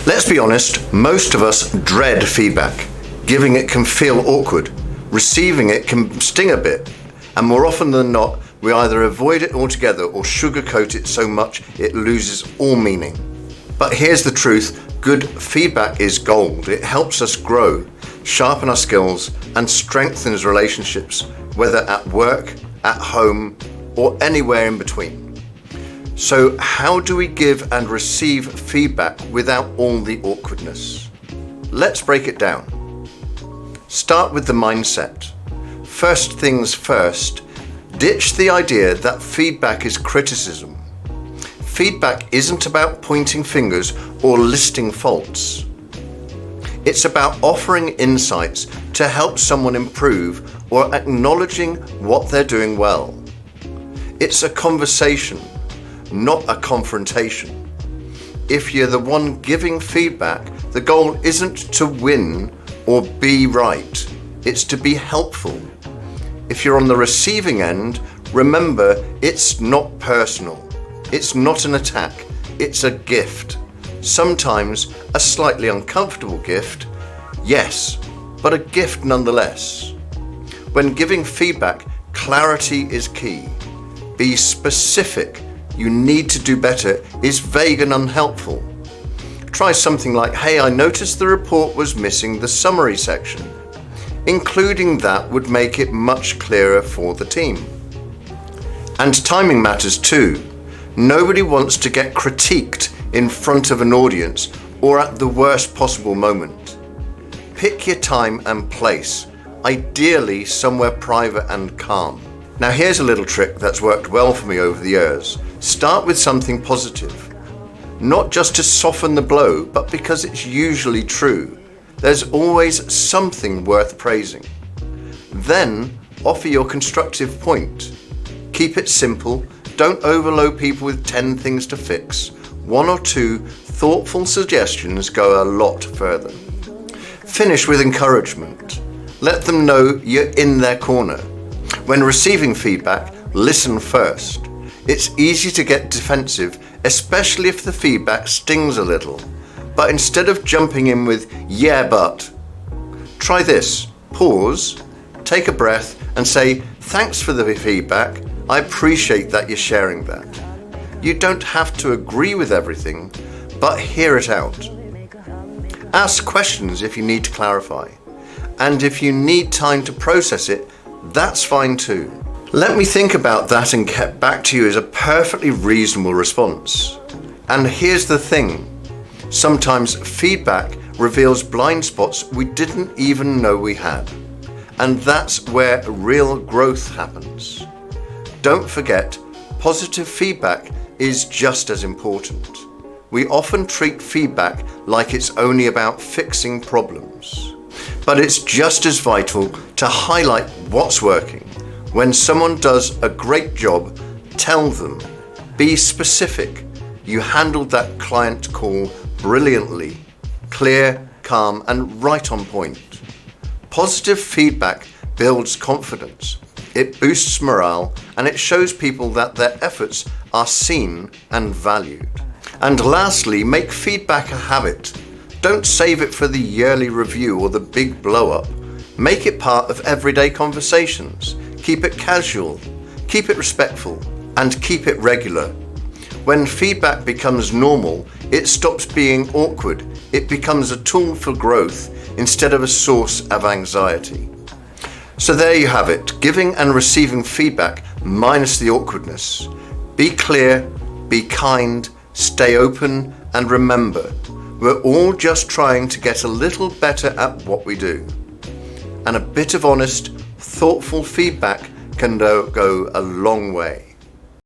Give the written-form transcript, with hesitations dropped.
Let's be honest, most of us dread feedback. Giving it can feel awkward. Receiving it can sting a bit. And more often than not, we either avoid it altogether or sugarcoat it so much it loses all meaning. But here's the truth, good feedback is gold. It helps us grow, sharpen our skills, and strengthens relationships, whether at work, at home, or anywhere in between. So how do we give and receive feedback without all the awkwardness? Let's break it down. Start with the mindset. First things first, ditch the idea that feedback is criticism. Feedback isn't about pointing fingers or listing faults. It's about offering insights to help someone improve or acknowledging what they're doing well. It's a conversation, not a confrontation. If you're the one giving feedback, the goal isn't to win or be right. It's to be helpful. If you're on the receiving end, remember it's not personal. It's not an attack. It's a gift. Sometimes a slightly uncomfortable gift, yes, but a gift nonetheless. When giving feedback, clarity is key. Be specific. You need to do better is vague and unhelpful. Try something like, hey, I noticed the report was missing the summary section. Including that would make it much clearer for the team. And timing matters too. Nobody wants to get critiqued in front of an audience or at the worst possible moment. Pick your time and place, ideally somewhere private and calm. Now here's a little trick that's worked well for me over the years. Start with something positive. Not just to soften the blow, but because it's usually true. There's always something worth praising. Then offer your constructive point. Keep it simple. Don't overload people with 10 things to fix. 1 or 2 thoughtful suggestions go a lot further. Finish with encouragement. Let them know you're in their corner. When receiving feedback, listen first. It's easy to get defensive, especially if the feedback stings a little. But instead of jumping in with, yeah, but, try this. Pause, take a breath and say, thanks for the feedback. I appreciate that you're sharing that. You don't have to agree with everything, but hear it out. Ask questions if you need to clarify. And if you need time to process it, that's fine too. Let me think about that and get back to you is a perfectly reasonable response. And here's the thing. Sometimes feedback reveals blind spots we didn't even know we had. And that's where real growth happens. Don't forget, positive feedback is just as important. We often treat feedback like it's only about fixing problems. But it's just as vital to highlight what's working. When someone does a great job, tell them. Be specific. You handled that client call brilliantly, clear, calm, and right on point. Positive feedback builds confidence. It boosts morale and it shows people that their efforts are seen and valued. And lastly, make feedback a habit. Don't save it for the yearly review or the big blow-up. Make it part of everyday conversations. Keep it casual, keep it respectful, and keep it regular. When feedback becomes normal, it stops being awkward. It becomes a tool for growth instead of a source of anxiety. So there you have it, giving and receiving feedback minus the awkwardness. Be clear, be kind, stay open, and remember, we're all just trying to get a little better at what we do. And a bit of honest, thoughtful feedback can go a long way.